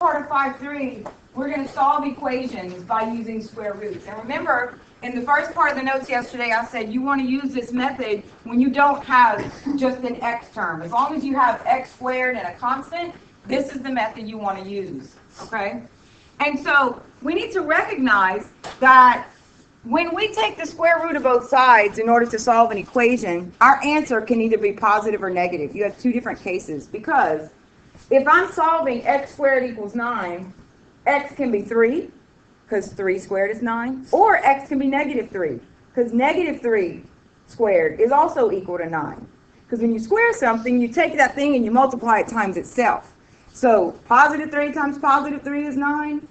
Part of 5.3, we're going to solve equations by using square roots. And remember, in the first part of the notes yesterday, I said you want to use this method when you don't have just an x term. As long as you have x squared and a constant, this is the method you want to use, okay? And so we need to recognize that when we take the square root of both sides in order to solve an equation, our answer can either be positive or negative. You have two different cases because if I'm solving x squared equals 9, x can be 3, because 3 squared is 9, or x can be negative 3, because negative 3 squared is also equal to 9. Because when you square something, you take that thing and you multiply it times itself. So positive 3 times positive 3 is 9,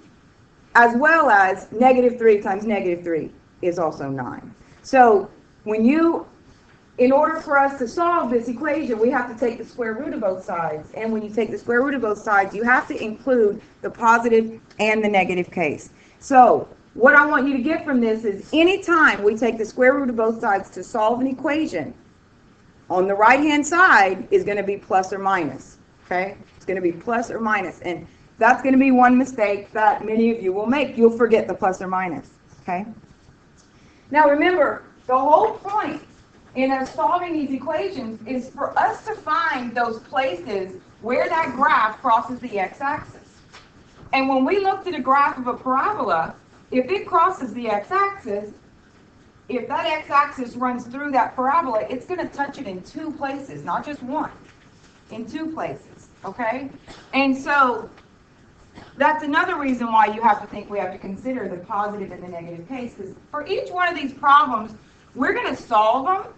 as well as negative 3 times negative 3 is also 9. So in order for us to solve this equation, we have to take the square root of both sides. And when you take the square root of both sides, you have to include the positive and the negative case. So what I want you to get from this is anytime we take the square root of both sides to solve an equation, on the right-hand side is going to be plus or minus. Okay? It's going to be plus or minus. And that's going to be one mistake that many of you will make. You'll forget the plus or minus. Okay? Now remember, the whole point in us solving these equations is for us to find those places where that graph crosses the x-axis. And when we looked at a graph of a parabola, if it crosses the x-axis, if that x-axis runs through that parabola, it's going to touch it in two places, not just one, in two places, okay? And so that's another reason why you have to think we have to consider the positive and the negative case, because for each one of these problems, we're going to solve them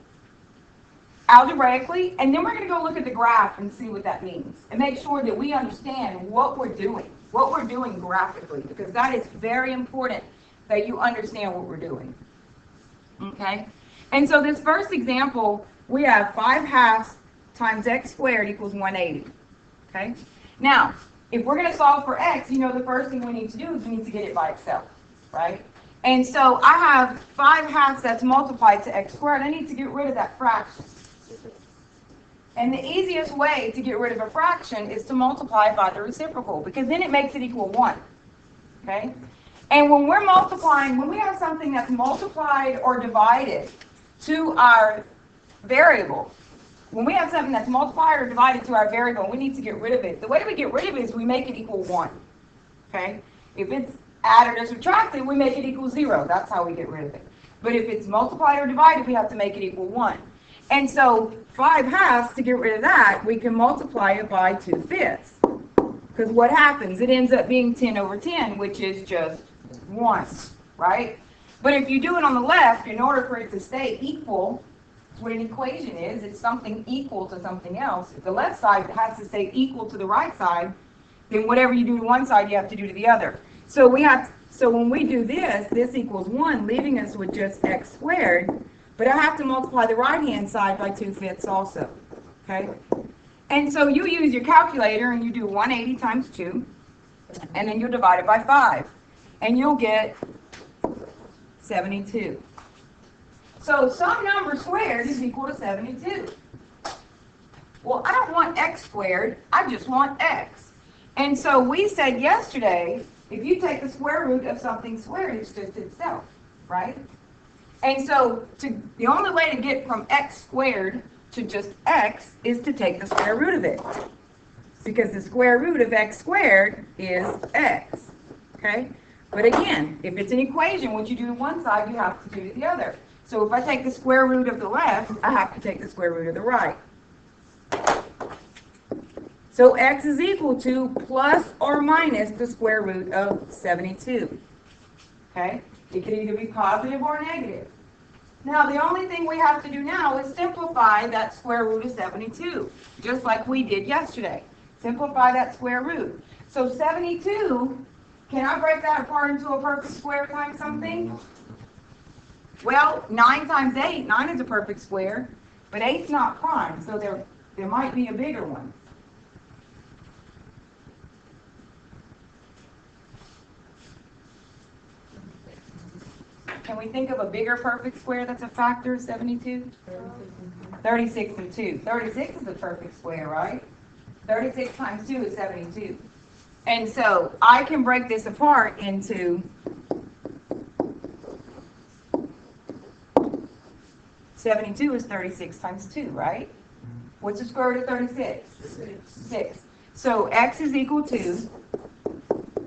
algebraically, and then we're going to go look at the graph and see what that means, and make sure that we understand what we're doing graphically, because that is very important that you understand what we're doing. Okay? And so this first example, we have 5/2 times x squared equals 180. Okay? Now, if we're going to solve for x, you know the first thing we need to do is we need to get it by itself, right? And so I have 5/2 that's multiplied to x squared. I need to get rid of that fraction. And the easiest way to get rid of a fraction is to multiply it by the reciprocal, because then it makes it equal 1. Okay? And when we're multiplying, when we have something that's multiplied or divided to our variable, when we have something that's multiplied or divided to our variable, we need to get rid of it. The way we get rid of it is we make it equal 1. Okay? If it's added or subtracted, we make it equal 0. That's how we get rid of it. But if it's multiplied or divided, we have to make it equal 1. And so 5/2, to get rid of that, we can multiply it by 2/5. Because what happens? It ends up being 10 over 10, which is just 1, right? But if you do it on the left, in order for it to stay equal, what an equation is, it's something equal to something else. If the left side has to stay equal to the right side, then whatever you do to one side, you have to do to the other. So when we do this, this equals 1, leaving us with just x squared. But I have to multiply the right-hand side by 2/5 also, okay? And so you use your calculator and you do 180 times 2, and then you divide it by 5, and you'll get 72. So some number squared is equal to 72. Well, I don't want x squared, I just want x. And so we said yesterday, if you take the square root of something squared, it's just itself, right? And so the only way to get from x squared to just x is to take the square root of it. Because the square root of x squared is x. Okay? But again, if it's an equation, what you do to one side, you have to do to the other. So if I take the square root of the left, I have to take the square root of the right. So x is equal to plus or minus the square root of 72. Okay? It can either be positive or negative. Now, the only thing we have to do now is simplify that square root of 72, just like we did yesterday. Simplify that square root. So 72, can I break that apart into a perfect square times something? Well, 9 times 8, 9 is a perfect square, but 8's not prime, so there might be a bigger one. Can we think of a bigger perfect square that's a factor of 72? 36 and 2. 36 is a perfect square, right? 36 times 2 is 72. And so I can break this apart into 72 is 36 times 2, right? What's the square root of 36? 6. So x is equal to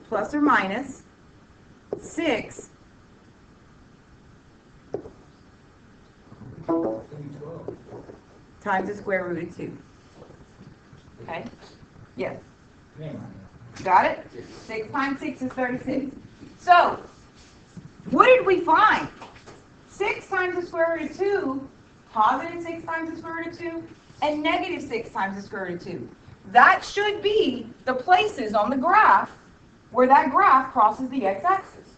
plus or minus 6 times the square root of 2. Okay? Yes. Got it? 6 times 6 is 36. So, what did we find? 6 times the square root of 2, positive 6 times the square root of 2, and negative 6 times the square root of 2. That should be the places on the graph where that graph crosses the x-axis.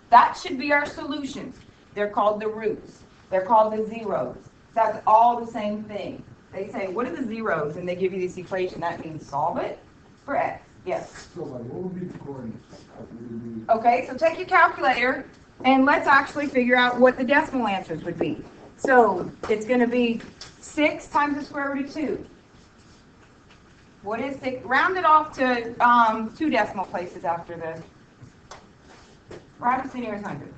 That should be our solutions. They're called the roots. They're called the zeros. That's all the same thing. They say, what are the zeros? And they give you this equation. That means solve it for x. Yes? So what would be the coordinates? Okay, so take your calculator and let's actually figure out what the decimal answers would be. So it's going to be 6 times the square root of 2. What is 6? Round it off to 2 decimal places after the, right as near as 100.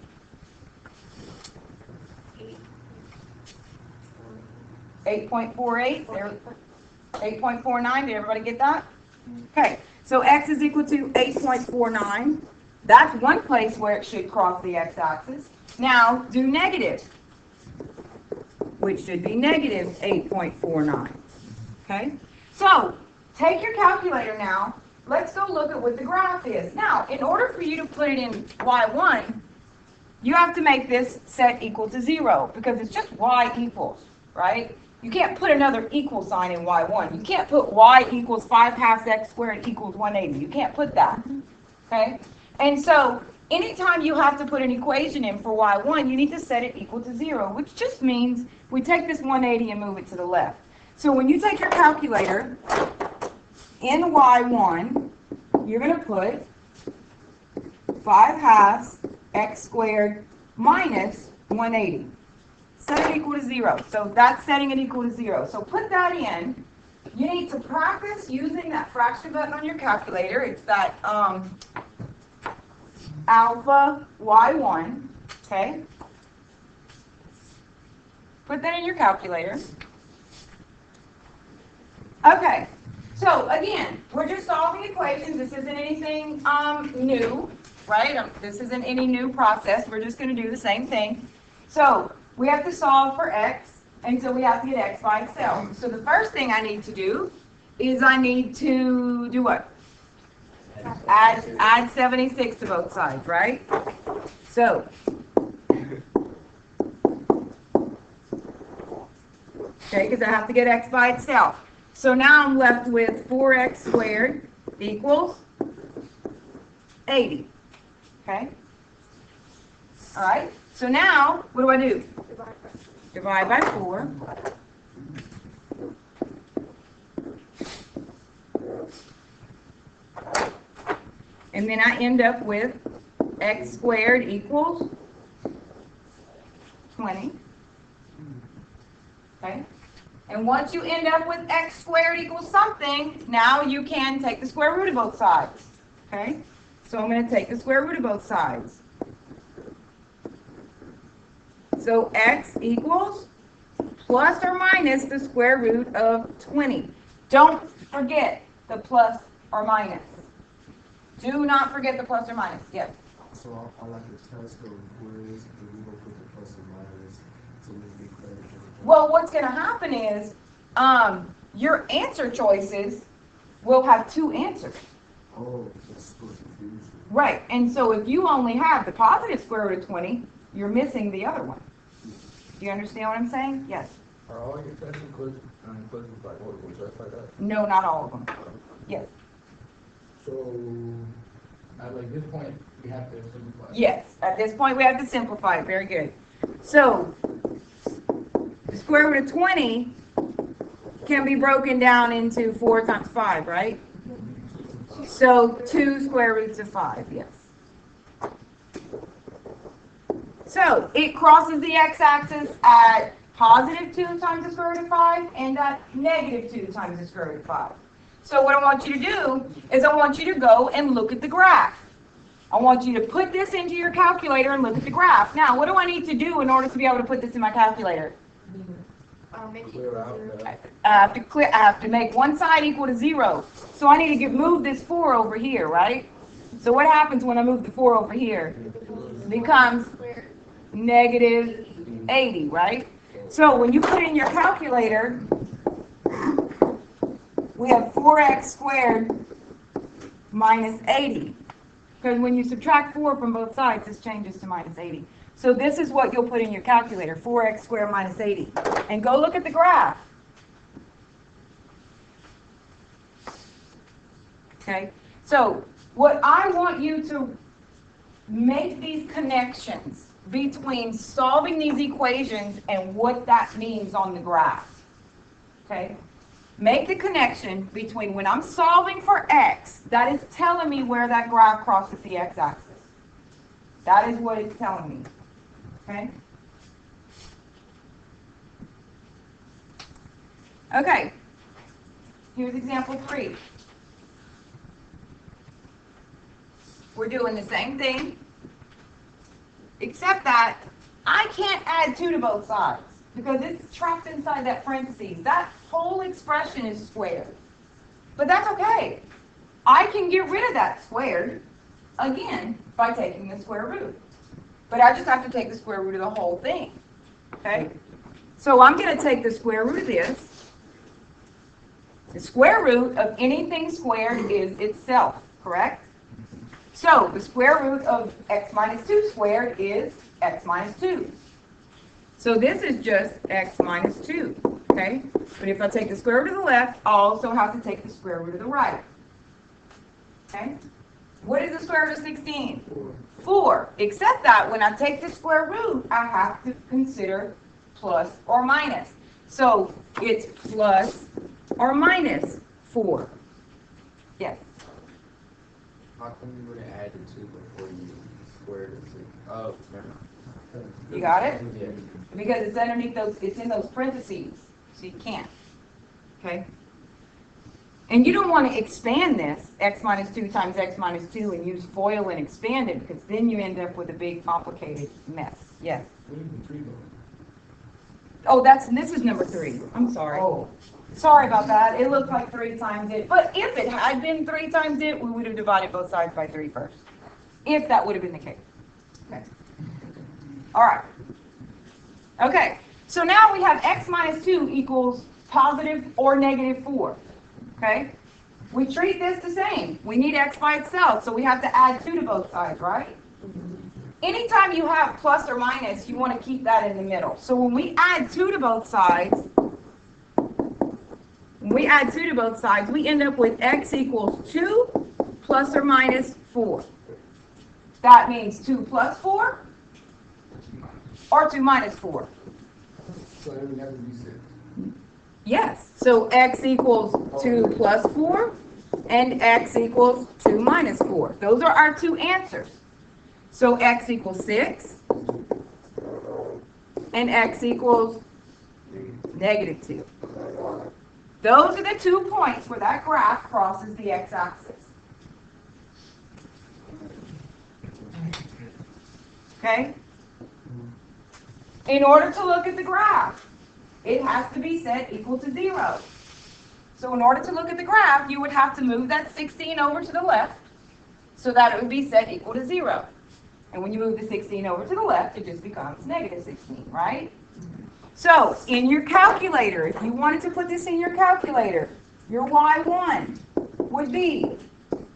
8.48. 8.49. Did everybody get that? Okay, so x is equal to 8.49. That's one place where it should cross the x-axis. Now, do negative, which should be negative 8.49. Okay? So, take your calculator now. Let's go look at what the graph is. Now, in order for you to put it in y1, you have to make this set equal to 0, because it's just y equals, right? You can't put another equal sign in y1. You can't put y equals 5/2 x squared equals 180. You can't put that, okay? And so, anytime you have to put an equation in for y1, you need to set it equal to 0, which just means we take this 180 and move it to the left. So when you take your calculator, in y1, you're going to put 5/2 x squared minus 180. Set it equal to 0. So that's setting it equal to 0. So put that in. You need to practice using that fraction button on your calculator. It's that alpha y1. Okay? Put that in your calculator. Okay. So again, we're just solving equations. This isn't anything new, right? This isn't any new process. We're just going to do the same thing. So we have to solve for x, and so we have to get x by itself. So the first thing I need to do is I need to do what? Add 76 to both sides, right? So okay, because I have to get x by itself. So now I'm left with 4x squared equals 80. Okay? All right? So now, what do I do? Divide by 4. And then I end up with x squared equals 20. Okay? And once you end up with x squared equals something, now you can take the square root of both sides. Okay? So I'm going to take the square root of both sides. So x equals plus or minus the square root of 20. Don't forget the plus or minus. Do not forget the plus or minus. Yes? So I like to test the quiz, and we go put the plus and minus so we can get credit for it. Well, what's going to happen is your answer choices will have 2 answers. Oh, that's supposed to be confusing. Right. And so if you only have the positive square root of 20, you're missing the other one. Do you understand what I'm saying? Yes. Are all your tests equations like what, just like that? No, not all of them. Yes. So, at like this point, we have to simplify. Yes. At this point, we have to simplify it. Very good. So, the square root of 20 can be broken down into 4 times 5, right? So, 2 square roots of 5, yes. So, it crosses the x-axis at positive 2 times the square root of 5 and at negative 2 times the square root of 5. So what I want you to do is I want you to go and look at the graph. I want you to put this into your calculator and look at the graph. Now, what do I need to do in order to be able to put this in my calculator? Clear out that. I have to make one side equal to 0. So I need to move this 4 over here, right? So what happens when I move the 4 over here? It becomes negative 80, right? So when you put in your calculator, we have 4x squared minus 80. Because when you subtract 4 from both sides, this changes to minus 80. So this is what you'll put in your calculator, 4x squared minus 80. And go look at the graph. Okay? So what I want you to make these connections between solving these equations and what that means on the graph. Okay? Make the connection between when I'm solving for x, that is telling me where that graph crosses the x-axis. That is what it's telling me. Okay? Okay. Here's example 3. We're doing the same thing, except that I can't add 2 to both sides because it's trapped inside that parentheses. That whole expression is squared. But that's okay. I can get rid of that squared, again, by taking the square root. But I just have to take the square root of the whole thing. Okay? So I'm going to take the square root of this. The square root of anything squared is itself, correct? So the square root of x minus 2 squared is x minus 2. So this is just x minus 2, okay? But if I take the square root of the left, I also have to take the square root of the right. Okay? What is the square root of 16? 4. Except that when I take the square root, I have to consider plus or minus. So it's plus or minus 4. Yes? How come you wouldn't add the 2 before you squared it? Oh, never mind. You got it? Yeah. Because it's underneath those, it's in those parentheses, so you can't. Okay? And you don't want to expand this, x minus 2 times x minus 2, and use FOIL and expand it, because then you end up with a big, complicated mess. Yes? What is the 3 going? Oh, this is number 3. I'm sorry. Oh, Sorry about that. It looked like 3 times it. But if it had been 3 times it, we would have divided both sides by 3 first. If that would have been the case. Okay. All right. Okay. So now we have x minus 2 equals positive or negative 4. Okay. We treat this the same. We need x by itself, so we have to add 2 to both sides, right? Anytime you have plus or minus, you want to keep that in the middle. So when we add 2 to both sides, we end up with x equals 2 plus or minus 4. That means 2 plus 4 or 2 minus 4. so that would have to be 6. Yes. So x equals 2 plus 4 and x equals 2 minus 4. Those are our 2 answers. So x equals 6 and x equals negative 2. Those are the 2 points where that graph crosses the x-axis. Okay? In order to look at the graph, it has to be set equal to 0. So in order to look at the graph, you would have to move that 16 over to the left so that it would be set equal to 0. And when you move the 16 over to the left, it just becomes negative 16, right? So, in your calculator, if you wanted to put this in your calculator, your y1 would be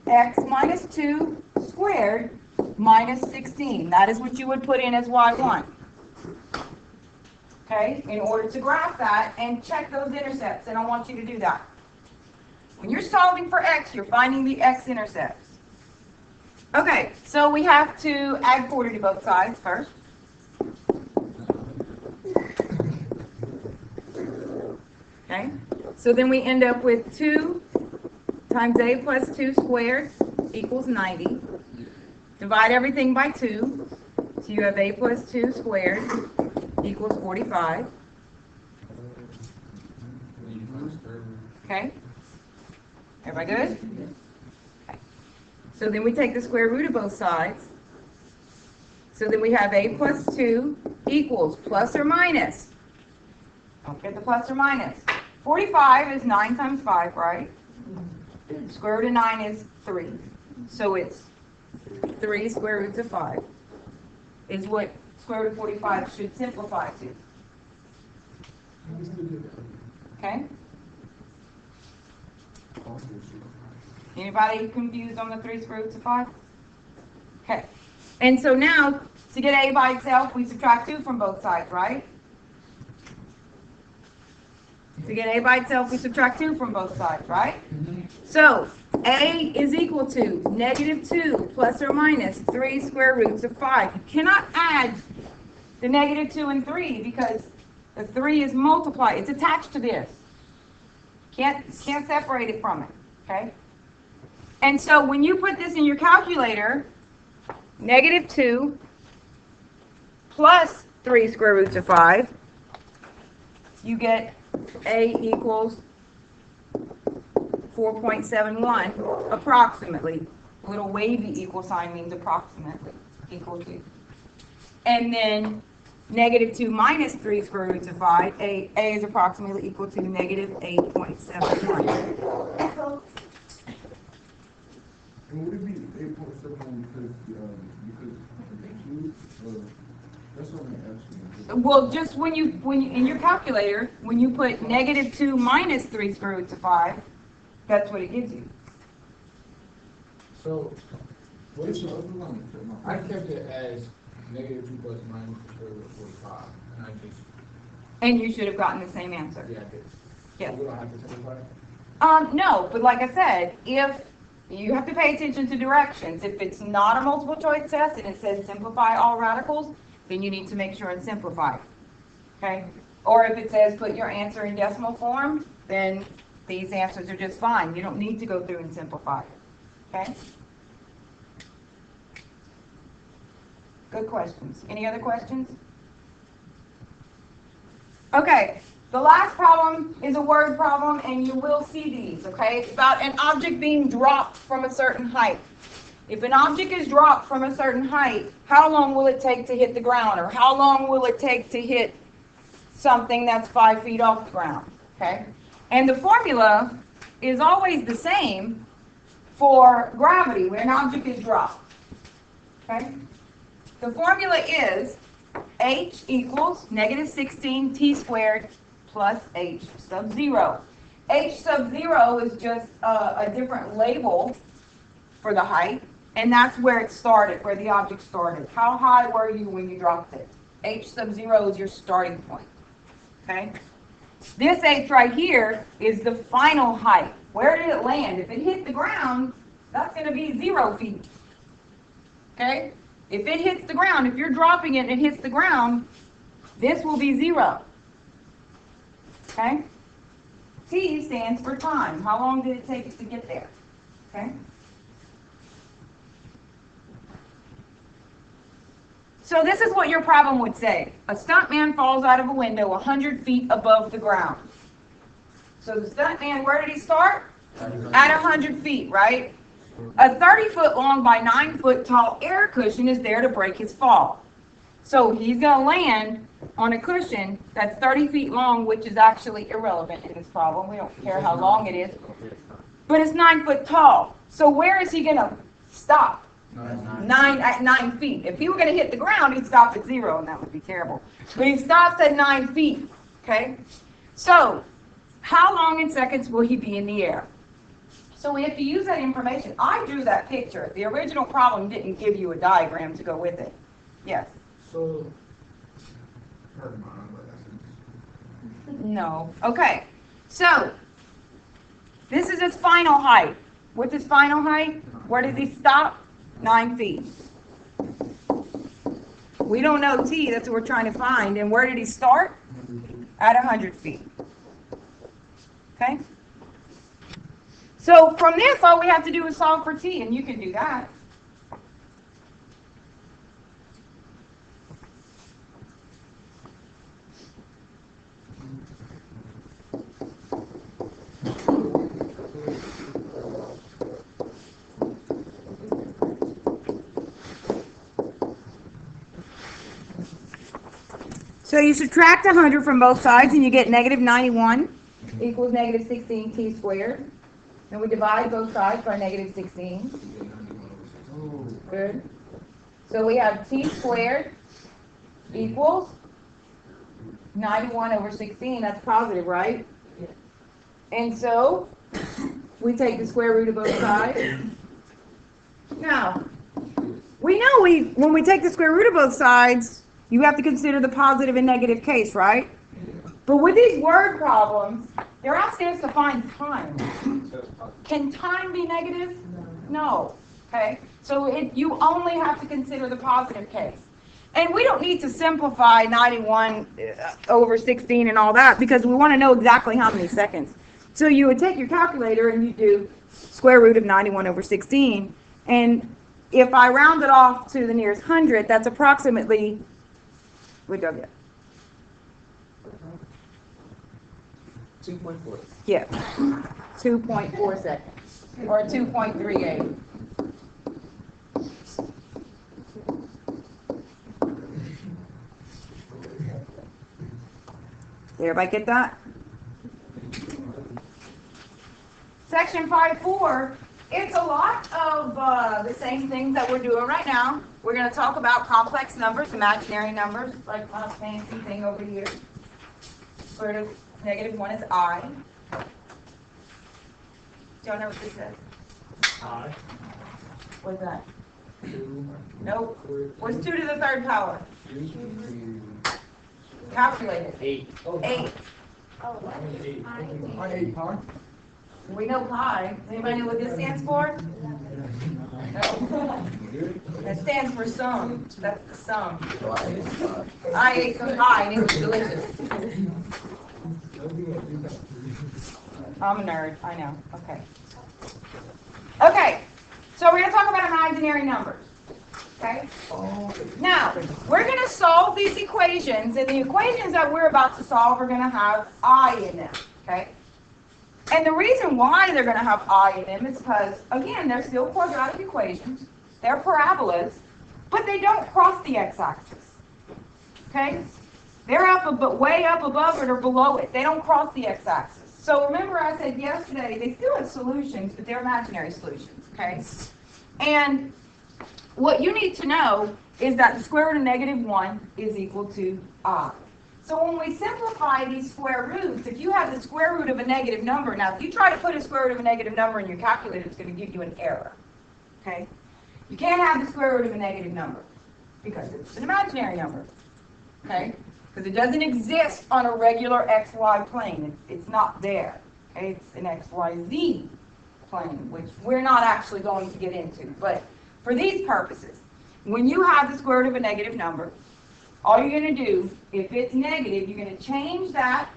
x minus 2 squared minus 16. That is what you would put in as y1. Okay, in order to graph that and check those intercepts, and I want you to do that. When you're solving for x, you're finding the x-intercepts. Okay, so we have to add 40 to both sides first. Okay, so then we end up with 2 times a plus 2 squared equals 90. Divide everything by 2. So you have a plus 2 squared equals 45. Okay. Everybody good? Okay. So then we take the square root of both sides. So then we have a plus 2 equals plus or minus. Don't forget the plus or minus. 45 is 9 times 5, right? Square root of 9 is 3. So it's 3 square roots of 5 is what square root of 45 should simplify to. Okay? Anybody confused on the 3 square roots of 5? Okay. And so now, to get a by itself, we subtract 2 from both sides, right? To get a by itself, we subtract 2 from both sides, right? So, a is equal to negative 2 plus or minus 3 square roots of 5. You cannot add the negative 2 and 3 because the 3 is multiplied. It's attached to this. Can't separate it from it, okay? And so when you put this in your calculator, negative 2 plus 3 square roots of 5, you get a equals 4.71 approximately. A little wavy equal sign means approximately equal to. And then negative 2 minus 3 square roots of 5, a is approximately equal to negative 8.71. And would it be 8.71 because that's what I'm asking. Well, just when you in your calculator, when you put negative 2 minus 3 square roots of 5, that's what it gives you. So, what What's is the other one? I kept it as negative 2 plus minus the square root of 45, and I just, And you should have gotten the same answer. yeah, I did. Yes. So we don't have to simplify it? No, but like I said, if you have to pay attention to directions, if it's not a multiple choice test and it says simplify all radicals, then you need to make sure it's simplified. Okay? Or if it says put your answer in decimal form, then these answers are just fine. You don't need to go through and simplify. Okay? Good questions. Any other questions? Okay, the last problem is a word problem, and you will see these, okay? It's about an object being dropped from a certain height. If an object is dropped from a certain height, how long will it take to hit the ground? Or how long will it take to hit something that's 5 feet off the ground, okay? And the formula is always the same for gravity when an object is dropped, okay? The formula is h equals negative 16 t squared plus h sub 0. H sub 0 is just a different label for the height, and that's where it started, where the object started. How high were you when you dropped it? H sub 0 is your starting point, okay? This h right here is the final height. Where did it land? If it hit the ground, that's going to be 0 feet, okay? If it hits the ground, if you're dropping it and it hits the ground, this will be 0. Okay? T stands for time. How long did it take it to get there? Okay? So this is what your problem would say. A stuntman falls out of a window 100 feet above the ground. So the stuntman, where did he start? At 100 feet, right? A 30-foot long by 9-foot tall air cushion is there to break his fall. So he's going to land on a cushion that's 30 feet long, which is actually irrelevant in this problem. We don't care how long it is. But it's 9 foot tall. So where is he going to stop? At 9 feet. If he were going to hit the ground, he'd stop at 0, and that would be terrible. But he stops at 9 feet. Okay? So how long in seconds will he be in the air? So we have to use that information. I drew that picture. The original problem didn't give you a diagram to go with it. Yes? So, No. Okay. So this is his final height. What's his final height? Where does he stop? 9 feet. We don't know T. That's what we're trying to find. And where did he start? At 100 feet. Okay? So from this, all we have to do is solve for T, and you can do that. So you subtract 100 from both sides and you get negative 91 equals negative 16t squared. And we divide both sides by negative 16. Oh, Good. So we have t squared equals 91 over 16. That's positive, right? And so we take the square root of both sides. Now, we know when we take the square root of both sides, you have to consider the positive and negative case, right? But with these word problems, they're asking us to find time. Can time be negative? No. Okay? So you only have to consider the positive case. And we don't need to simplify 91 over 16 and all that because we want to know exactly how many seconds. So you would take your calculator and you do square root of 91 over 16. And if I round it off to the nearest hundred, that's approximately, what do I get? 2.4. Yeah, 2.4 seconds, or 2.38. Everybody get that? Section 5.4, it's a lot of the same things that we're doing right now. We're going to talk about complex numbers, imaginary numbers, like my fancy thing over here. Square root of negative 1 is I. Do y'all know what this is? I, What's that? 2, Nope. What's 2 to the third power? 3, Calculate it. 8. 8. 8. I 8 power. We know pi. Does anybody know what this stands for? No. That stands for sum. That's the sum. I ate some pie and it was delicious. I'm a nerd. I know. Okay. Okay. So we're going to talk about imaginary numbers. Okay? Now, we're going to solve these equations, and the equations that we're about to solve are going to have I in them. Okay? And the reason why they're going to have I in them is because, again, they're still quadratic equations. They're parabolas, but they don't cross the x-axis. Okay? They're way up above it or below it. They don't cross the x-axis. So remember I said yesterday, they still have solutions, but they're imaginary solutions. Okay? And what you need to know is that the square root of negative 1 is equal to I. So when we simplify these square roots, if you have the square root of a negative number, now if you try to put a square root of a negative number in your calculator, it's going to give you an error. Okay? You can't have the square root of a negative number because it's an imaginary number. Okay? Because it doesn't exist on a regular XY plane. It's not there. Okay? It's an XYZ plane, which we're not actually going to get into. But for these purposes, when you have the square root of a negative number, all you're going to do, if it's negative, you're going to change that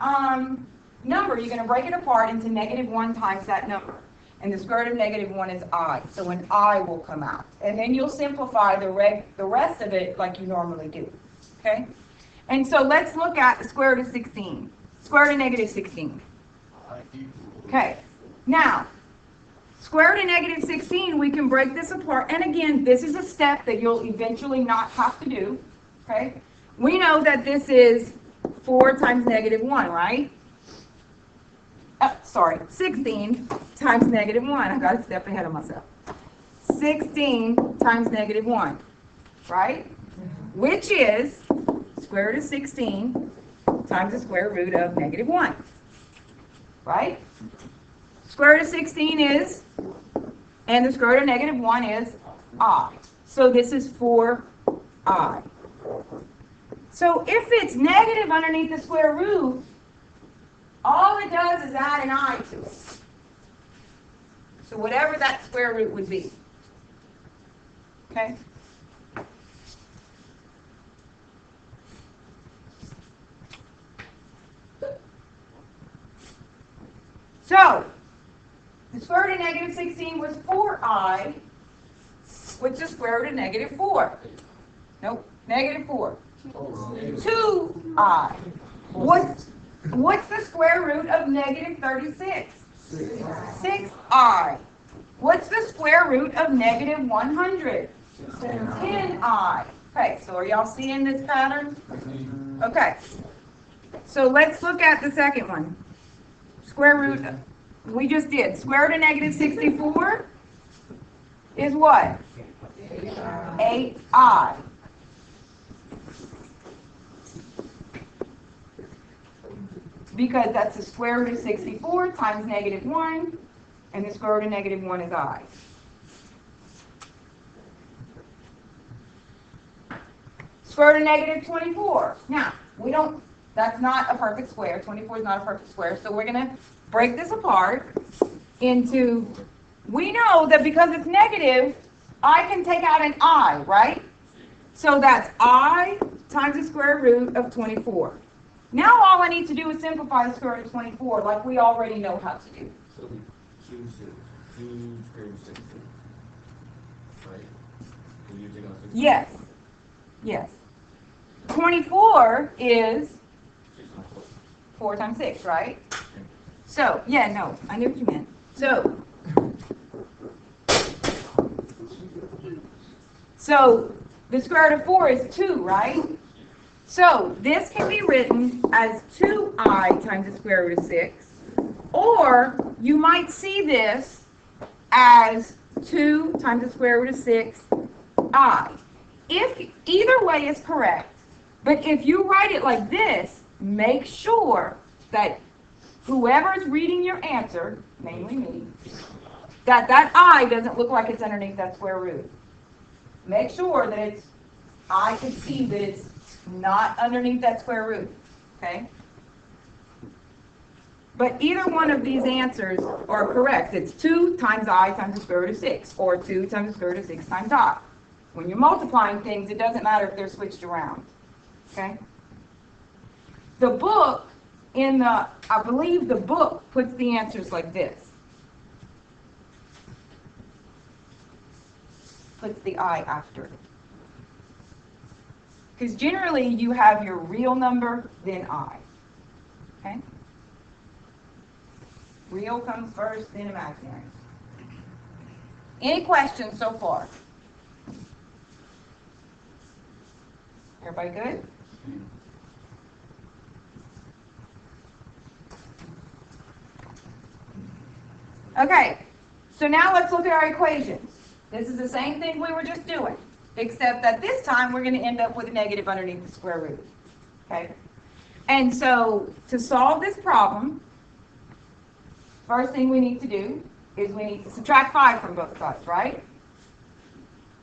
number. You're going to break it apart into negative 1 times that number. And the square root of negative 1 is I. So an I will come out. And then you'll simplify the rest of it like you normally do. Okay? And so let's look at the square root of 16. Square root of negative 16. Okay. Now, square root of negative 16, we can break this apart. And again, this is a step that you'll eventually not have to do. Okay? We know that this is 4 times negative 1, right? 16 times negative 1. I got a step ahead of myself. 16 times negative 1, right? Which is square root of 16 times the square root of negative 1, right? Square root of 16 is, and the square root of negative 1 is I. So this is 4I. So if it's negative underneath the square root, all it does is add an I to it. So whatever that square root would be. Okay? So, the square root of negative 16 was 4I, which is the square root of negative 4. Nope, negative 4. 2I. What's the square root of negative 36? 6I. What's the square root of negative 100? 10I. Okay, so are y'all seeing this pattern? Okay. So let's look at the second one. Square root, we just did. Square root of negative 64 is what? 8i. Because that's the square root of 64 times negative 1, and the square root of negative 1 is I. Square root of negative 24. Now, that's not a perfect square. 24 is not a perfect square. So we're going to break this apart into, we know that because it's negative, I can take out an I, right? So that's I times the square root of 24. Now all I need to do is simplify the square root of 24 like we already know how to do. So we choose square root 60. Right? We're using our 60. Yes. Yes. 24 is 4 times 6, right? So, yeah, no, I knew what you meant. So the square root of 4 is 2, right? So this can be written as 2i times the square root of 6, or you might see this as 2 times the square root of 6i. If either way is correct, but if you write it like this, make sure that whoever is reading your answer, namely me, that I doesn't look like it's underneath that square root. Make sure that I can see that it's not underneath that square root, okay? But either one of these answers are correct. It's 2 times I times the square root of 6, or 2 times the square root of 6 times I. When you're multiplying things, it doesn't matter if they're switched around, okay? The book, I believe the book puts the answers like this. Puts the I after it. Because generally you have your real number, then I. Okay? Real comes first, then imaginary. Any questions so far? Everybody good? Okay, so now let's look at our equations. This is the same thing we were just doing, except that this time we're going to end up with a negative underneath the square root. Okay? And so to solve this problem, first thing we need to do is we need to subtract 5 from both sides, right?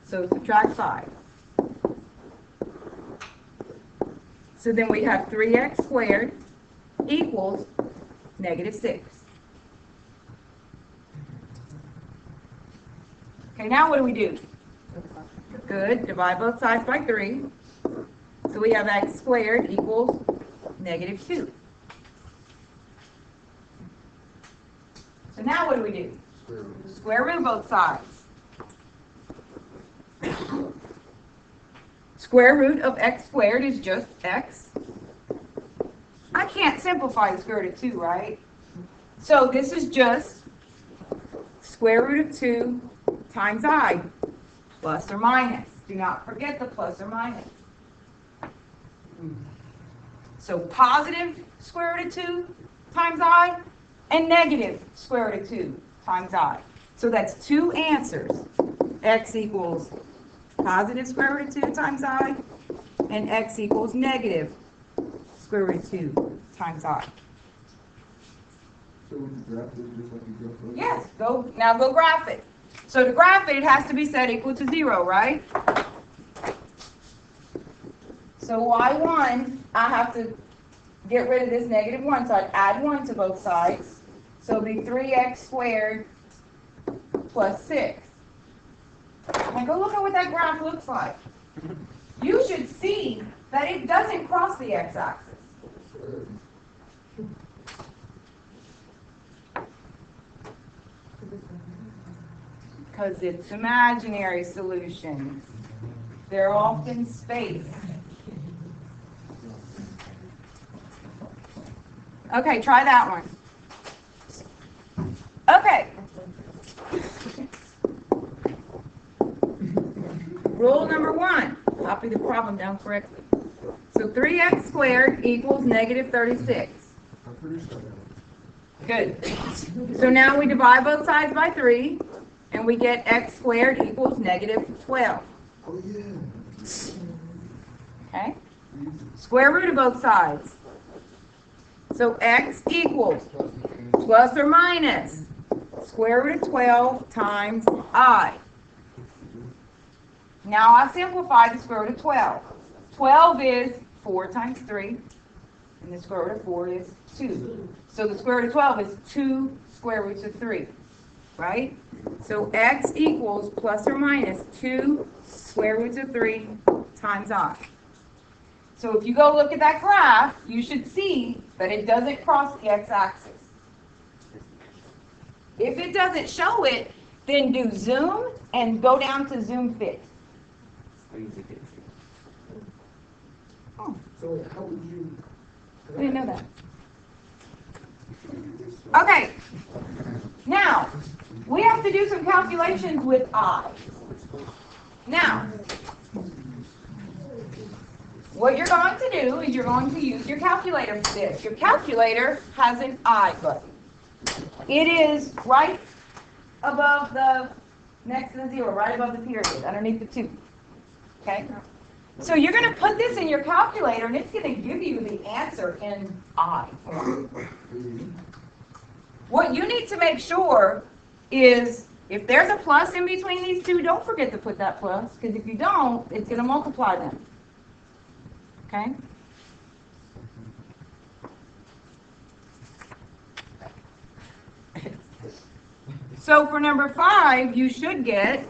So subtract 5. So then we have 3x squared equals negative 6. Okay, now what do? Good, divide both sides by 3. So we have x squared equals negative 2. So now what do? Square root both sides. Square root of x squared is just x. I can't simplify the square root of 2, right? So this is just square root of 2 times I, plus or minus. Do not forget the plus or minus. So positive square root of 2 times I, and negative square root of 2 times I. So that's 2 answers. X equals positive square root of 2 times I, and x equals negative square root of 2 times I. So we just graph this just like you graph those? Yes, now go graph it. So to graph it, it has to be set equal to 0, right? So y1, I have to get rid of this negative 1, so I'd add 1 to both sides. So it'll be 3x squared plus 6. Now go look at what that graph looks like. You should see that it doesn't cross the x-axis. Because it's imaginary solutions. They're off in space. Okay, try that one. Okay. Rule number 1. Copy the problem down correctly. So 3x squared equals negative 36. I produced that. Good. So now we divide both sides by 3, and we get x squared equals negative 12. Oh, yeah. Okay? Square root of both sides. So x equals plus or minus square root of 12 times I. Now I simplify the square root of 12. 12 is 4 times 3, and the square root of 4 is 2. So the square root of 12 is 2 square roots of 3, right? So x equals plus or minus 2 square roots of 3 times I. So if you go look at that graph, you should see that it doesn't cross the x-axis. If it doesn't show it, then do zoom and go down to zoom fit. Oh, So how would you? I didn't know that. Okay, now, we have to do some calculations with I. Now, what you're going to do is you're going to use your calculator for this. Your calculator has an I button. It is right above the, next to the 0, right above the period, underneath the 2. Okay? So you're going to put this in your calculator, and it's going to give you the answer in I form. What you need to make sure is if there's a plus in between these two, don't forget to put that plus, because if you don't, it's going to multiply them. Okay? So for number 5, you should get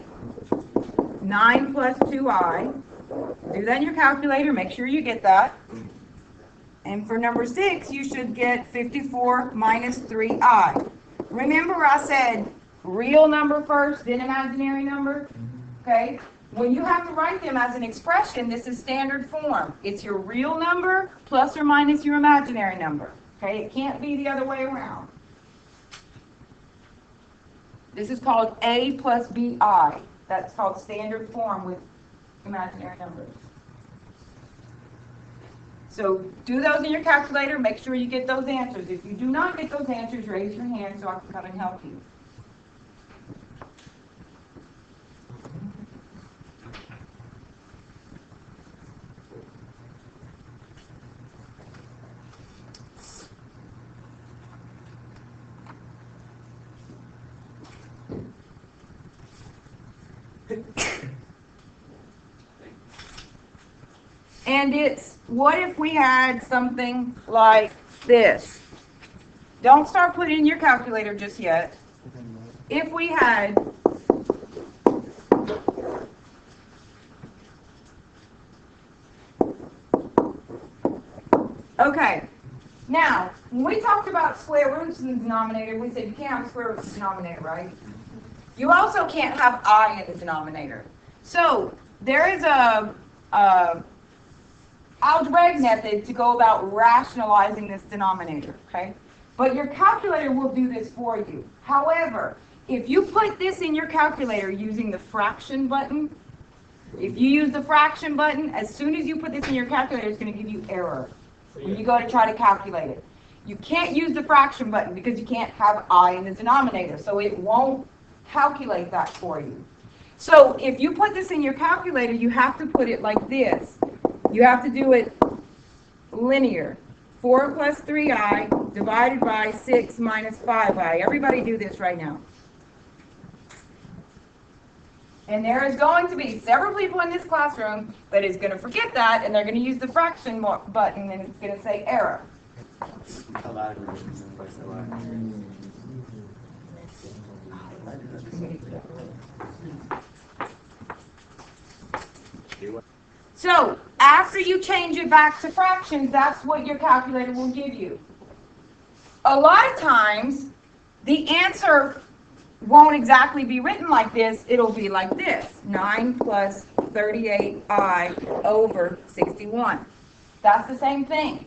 9 plus 2i. Do that in your calculator, make sure you get that. And for number 6, you should get 54 minus 3i. Remember I said real number first, then imaginary number? Okay? When you have to write them as an expression, this is standard form. It's your real number plus or minus your imaginary number. Okay? It can't be the other way around. This is called a plus bi. That's called standard form with imaginary numbers. So do those in your calculator. Make sure you get those answers. If you do not get those answers, raise your hand so I can come and help you. And it's, what if we had something like this? Don't start putting in your calculator just yet. If we had okay, now, when we talked about square roots in the denominator, we said you can't have square roots in the denominator, right? You also can't have I in the denominator. So, there is a algebraic method to go about rationalizing this denominator, okay? But your calculator will do this for you. However, if you put this in your calculator using the fraction button, if you use the fraction button, as soon as you put this in your calculator, it's going to give you error when you go to try to calculate it. You can't use the fraction button because you can't have I in the denominator, so it won't calculate that for you. So if you put this in your calculator, you have to put it like this. You have to do it linear. 4 plus 3i divided by 6 minus 5i. Everybody do this right now. And there is going to be several people in this classroom that is going to forget that, and they're going to use the fraction button, and it's going to say error. So, after you change it back to fractions, that's what your calculator will give you. A lot of times, the answer won't exactly be written like this. It'll be like this. 9 plus 38i over 61. That's the same thing.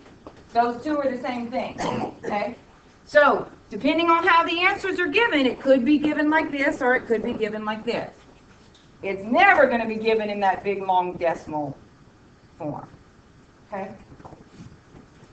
Those two are the same thing. Okay? So, depending on how the answers are given, it could be given like this or it could be given like this. It's never going to be given in that big, long decimal form. okay?